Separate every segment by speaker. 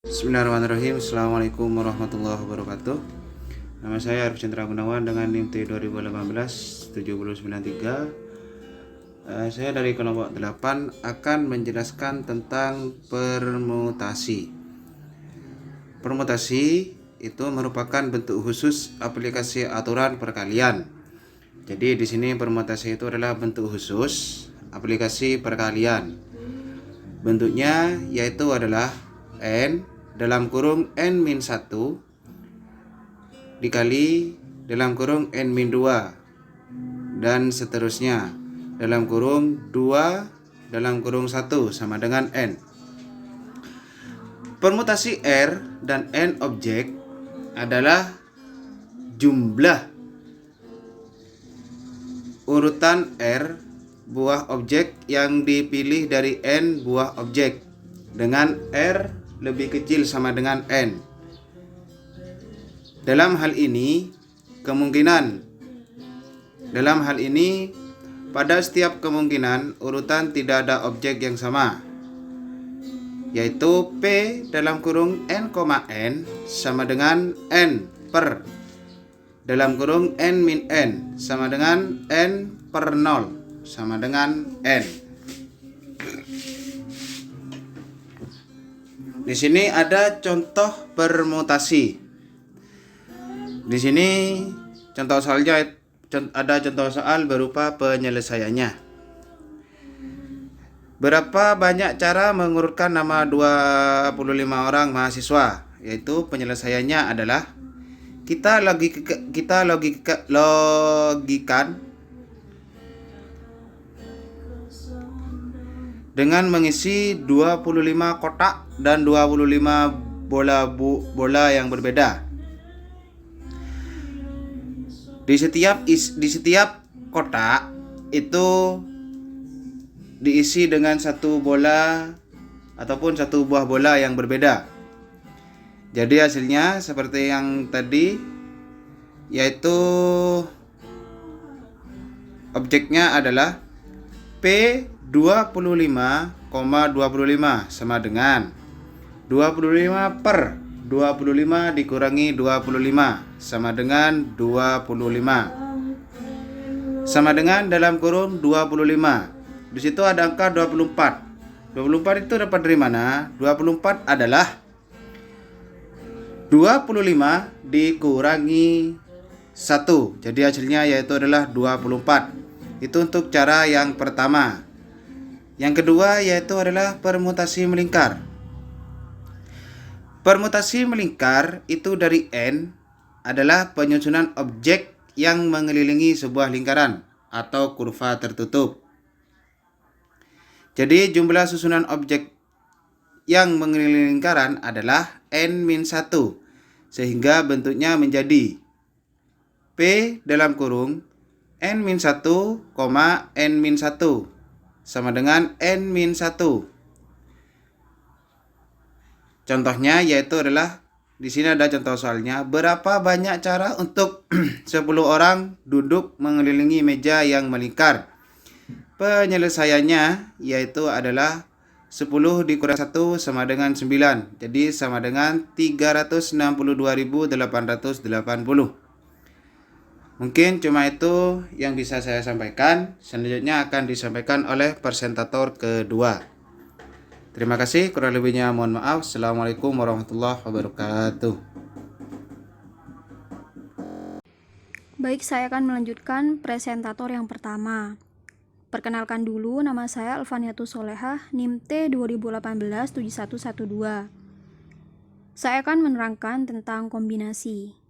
Speaker 1: Bismillahirrahmanirrahim. Assalamualaikum warahmatullahi wabarakatuh. Nama saya Arif Chandra Gunawan dengan NIM T 2018-7093. Saya dari kelompok 8 akan menjelaskan tentang permutasi. Permutasi itu merupakan bentuk khusus aplikasi aturan perkalian. Jadi di sini permutasi itu adalah bentuk khusus aplikasi perkalian. Bentuknya yaitu adalah n dalam kurung n-1 dikali dalam kurung n-2 dan seterusnya dalam kurung 2 dalam kurung 1 sama dengan n. Permutasi R dan N objek adalah jumlah urutan R buah objek yang dipilih dari N buah objek dengan R lebih kecil sama dengan N. Dalam hal ini, pada setiap kemungkinan urutan tidak ada objek yang sama, yaitu P dalam kurung N, N sama dengan N per dalam kurung N min N sama dengan N per 0 sama dengan N. Di sini ada contoh permutasi. Di sini contoh soalnya ada contoh soal berupa penyelesaiannya. Berapa banyak cara mengurutkan nama 25 orang mahasiswa? Yaitu penyelesaiannya adalah kita logikan dengan mengisi 25 kotak dan 25 bola yang berbeda. Di setiap kotak itu diisi dengan satu bola ataupun satu buah bola yang berbeda. Jadi hasilnya seperti yang tadi, yaitu objeknya adalah P 25,25 sama dengan 25 per 25 dikurangi 25 sama dengan 25 sama dengan dalam kurung 25. Di situ ada angka 24. 24 itu dapat dari mana? 24 adalah 25 dikurangi 1. Jadi hasilnya yaitu adalah 24. Itu untuk cara yang pertama. Yang kedua yaitu adalah permutasi melingkar. Permutasi melingkar itu dari N adalah penyusunan objek yang mengelilingi sebuah lingkaran atau kurva tertutup. Jadi jumlah susunan objek yang mengelilingi lingkaran adalah N-1, sehingga bentuknya menjadi P dalam kurung N-1, N-1 sama dengan N-1. Contohnya yaitu adalah di sini ada contoh soalnya, berapa banyak cara untuk 10 orang duduk mengelilingi meja yang melingkar. Penyelesaiannya yaitu adalah 10 dikurang 1 sama dengan 9. Jadi sama dengan 362.880. Mungkin cuma itu yang bisa saya sampaikan. Selanjutnya akan disampaikan oleh presentator kedua. Terima kasih, kurang lebihnya mohon maaf. Assalamualaikum warahmatullahi wabarakatuh.
Speaker 2: Baik, saya akan melanjutkan presentator yang pertama. Perkenalkan dulu, nama saya Alfaniatus Solehah, NIM T 2018-7112. Saya akan menerangkan tentang kombinasi.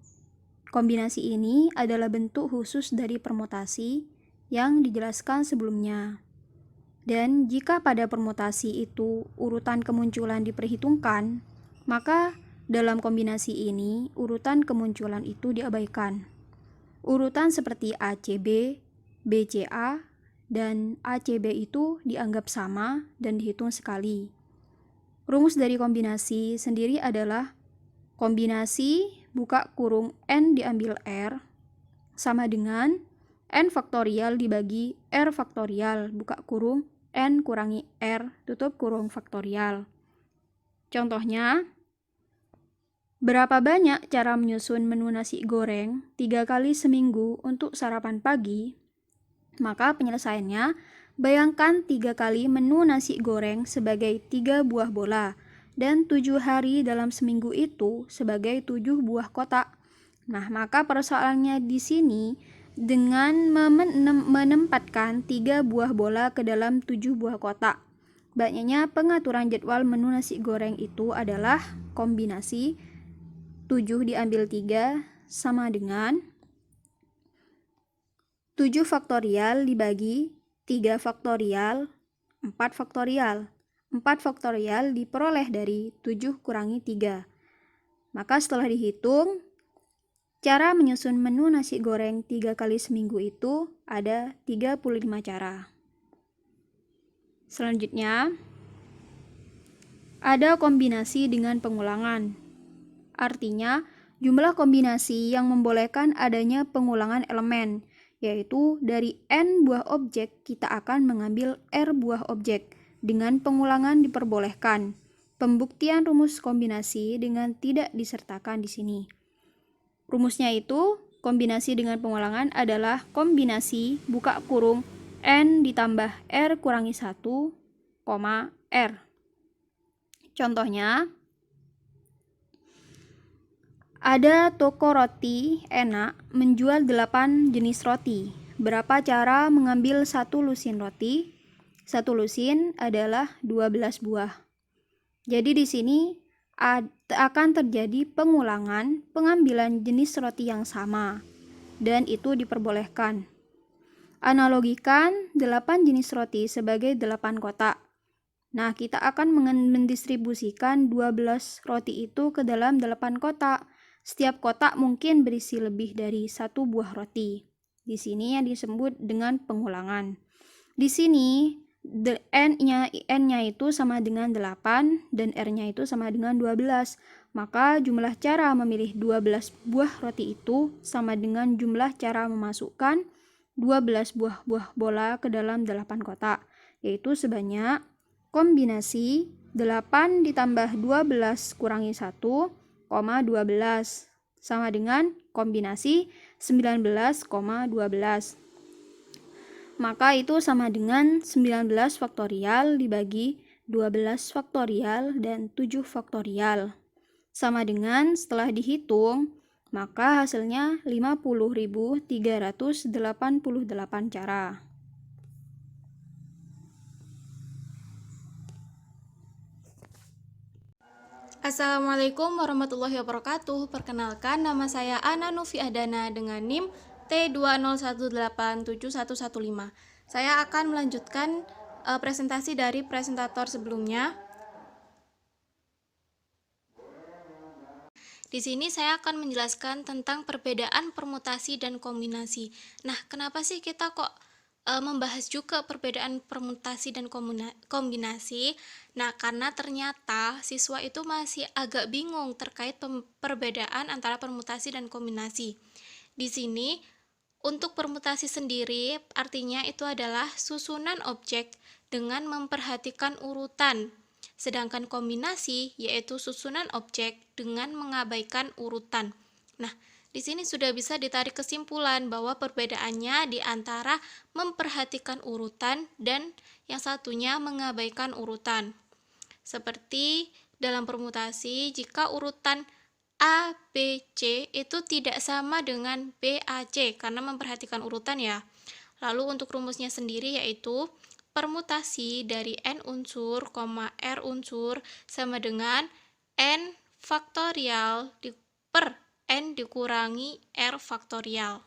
Speaker 2: Kombinasi ini adalah bentuk khusus dari permutasi yang dijelaskan sebelumnya. Dan jika pada permutasi itu urutan kemunculan diperhitungkan, maka dalam kombinasi ini urutan kemunculan itu diabaikan. Urutan seperti ACB, BCA, dan ACB itu dianggap sama dan dihitung sekali. Rumus dari kombinasi sendiri adalah kombinasi buka kurung N diambil R sama dengan N faktorial dibagi R faktorial buka kurung N kurangi R tutup kurung faktorial. Contohnya, Berapa banyak cara menyusun menu nasi goreng 3 kali seminggu untuk sarapan pagi? Maka penyelesaiannya, bayangkan 3 kali menu nasi goreng sebagai 3 buah bola, dan 7 hari dalam seminggu itu sebagai 7 buah kotak. Nah, maka persoalannya di sini dengan menempatkan 3 buah bola ke dalam 7 buah kotak. Banyaknya pengaturan jadwal menu nasi goreng itu adalah kombinasi 7 diambil 3 sama dengan 7 faktorial dibagi 3 faktorial 4 faktorial. 4 faktorial diperoleh dari 7 kurangi 3. Maka setelah dihitung, cara menyusun menu nasi goreng 3 kali seminggu itu ada 35 cara. Selanjutnya, ada kombinasi dengan pengulangan. Artinya, jumlah kombinasi yang membolehkan adanya pengulangan elemen, yaitu dari N buah objek kita akan mengambil R buah objek. Dengan pengulangan diperbolehkan. Pembuktian rumus kombinasi dengan tidak disertakan di sini. Rumusnya itu, kombinasi dengan pengulangan adalah kombinasi buka kurung N ditambah R kurangi 1, R. Contohnya, ada toko roti enak menjual 8 jenis roti. Berapa cara mengambil satu lusin roti? Satu lusin adalah 12 buah. Jadi di sini akan terjadi pengulangan pengambilan jenis roti yang sama, dan itu diperbolehkan. Analogikan 8 jenis roti sebagai 8 kotak. Nah, kita akan mendistribusikan 12 roti itu ke dalam 8 kotak. Setiap kotak mungkin berisi lebih dari 1 buah roti. Di sini yang disebut dengan pengulangan. Di sini N-nya itu sama dengan 8 dan R-nya itu sama dengan 12. Maka jumlah cara memilih 12 buah roti itu sama dengan jumlah cara memasukkan 12 buah bola ke dalam 8 kotak, yaitu sebanyak kombinasi 8 ditambah 12 kurangi 1, 12 sama dengan kombinasi 19, 12. Maka itu sama dengan 19 faktorial dibagi 12 faktorial dan 7 faktorial. Sama dengan setelah dihitung, maka hasilnya 50.388 cara.
Speaker 3: Assalamualaikum warahmatullahi wabarakatuh. Perkenalkan, nama saya Ana Nufi Adana dengan NIM T201871115. Saya akan melanjutkan presentasi dari presentator sebelumnya. Di sini saya akan menjelaskan tentang perbedaan permutasi dan kombinasi. Nah, kenapa sih kita kok membahas juga perbedaan permutasi dan kombinasi? Nah, karena ternyata siswa itu masih agak bingung terkait perbedaan antara permutasi dan kombinasi. Di sini, untuk permutasi sendiri artinya itu adalah susunan objek dengan memperhatikan urutan. Sedangkan kombinasi yaitu susunan objek dengan mengabaikan urutan. Nah, di sini sudah bisa ditarik kesimpulan bahwa perbedaannya di antara memperhatikan urutan dan yang satunya mengabaikan urutan. Seperti dalam permutasi, jika urutan A, B, C itu tidak sama dengan B, A, C karena memperhatikan urutan ya. Lalu untuk rumusnya sendiri yaitu permutasi dari N unsur, R unsur sama dengan N faktorial per N dikurangi R faktorial.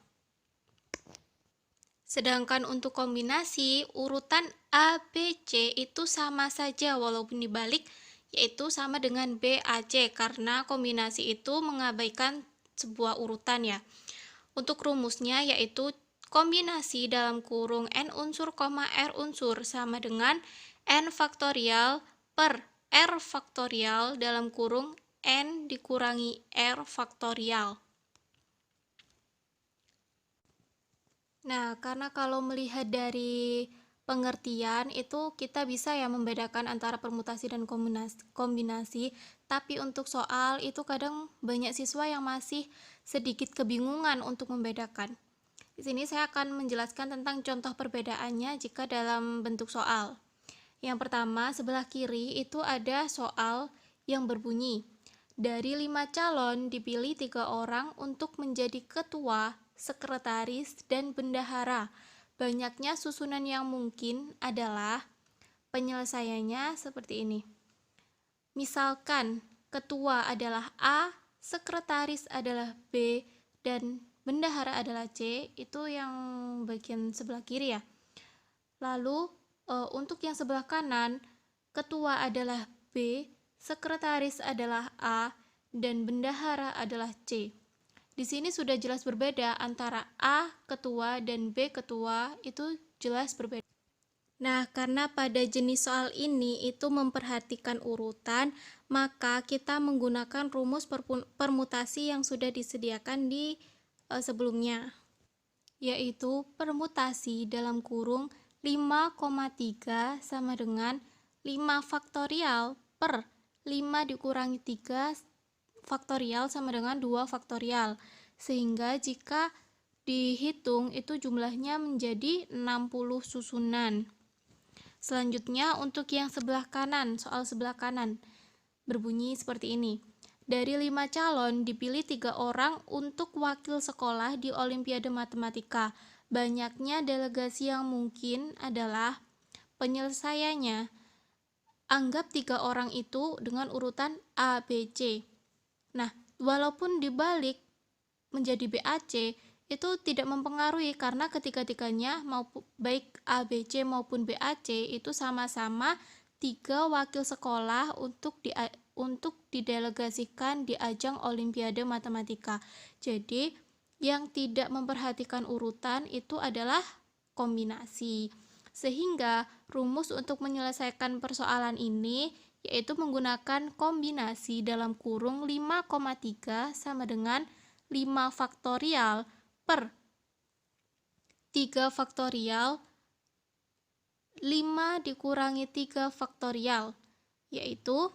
Speaker 3: Sedangkan untuk kombinasi, urutan A, B, C itu sama saja walaupun dibalik, yaitu sama dengan B, A, C karena kombinasi itu mengabaikan sebuah urutan ya. Untuk rumusnya yaitu kombinasi dalam kurung N unsur, R unsur sama dengan N faktorial per R faktorial dalam kurung N dikurangi R faktorial. Nah, karena kalau melihat dari pengertian itu kita bisa ya membedakan antara permutasi dan kombinasi, tapi untuk soal itu kadang banyak siswa yang masih sedikit kebingungan untuk membedakan. Di sini saya akan menjelaskan tentang contoh perbedaannya jika dalam bentuk soal. Yang pertama, sebelah kiri itu ada soal yang berbunyi, dari 5 calon dipilih 3 orang untuk menjadi ketua, sekretaris, dan bendahara. Banyaknya susunan yang mungkin adalah, penyelesaiannya seperti ini. Misalkan ketua adalah A, sekretaris adalah B, dan bendahara adalah C, itu yang bagian sebelah kiri ya. Lalu untuk yang sebelah kanan, ketua adalah B, sekretaris adalah A, dan bendahara adalah C. Di sini sudah jelas berbeda antara A ketua dan B ketua, itu jelas berbeda. Nah, karena pada jenis soal ini itu memperhatikan urutan, maka kita menggunakan rumus permutasi yang sudah disediakan di sebelumnya, yaitu permutasi dalam kurung 5,3 sama dengan 5 faktorial per 5 dikurangi 3 faktorial sama dengan 2 faktorial, sehingga jika dihitung itu jumlahnya menjadi 60 susunan. Selanjutnya untuk yang sebelah kanan, soal sebelah kanan berbunyi seperti ini. Dari 5 calon dipilih 3 orang untuk wakil sekolah di Olimpiade Matematika. Banyaknya delegasi yang mungkin adalah, penyelesaiannya anggap 3 orang itu dengan urutan A, B, C. Nah, walaupun dibalik menjadi BAC, itu tidak mempengaruhi karena ketiga-tiganya baik ABC maupun BAC itu sama-sama 3 wakil sekolah untuk didelegasikan di ajang Olimpiade Matematika. Jadi, yang tidak memperhatikan urutan itu adalah kombinasi. Sehingga rumus untuk menyelesaikan persoalan ini yaitu menggunakan kombinasi dalam kurung 5,3 sama dengan 5 faktorial per 3 faktorial 5 dikurangi 3 faktorial, yaitu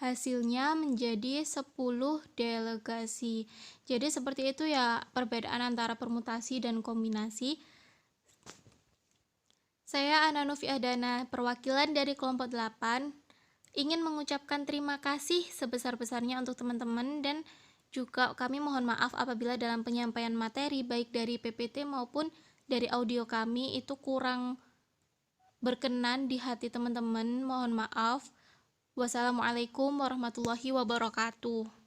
Speaker 3: hasilnya menjadi 10 delegasi. Jadi seperti itu ya perbedaan antara permutasi dan kombinasi. Saya Ana Novi Adana, perwakilan dari kelompok 8, ingin mengucapkan terima kasih sebesar-besarnya untuk teman-teman, dan juga kami mohon maaf apabila dalam penyampaian materi baik dari PPT maupun dari audio kami itu kurang berkenan di hati teman-teman. Mohon maaf. Wassalamualaikum warahmatullahi wabarakatuh.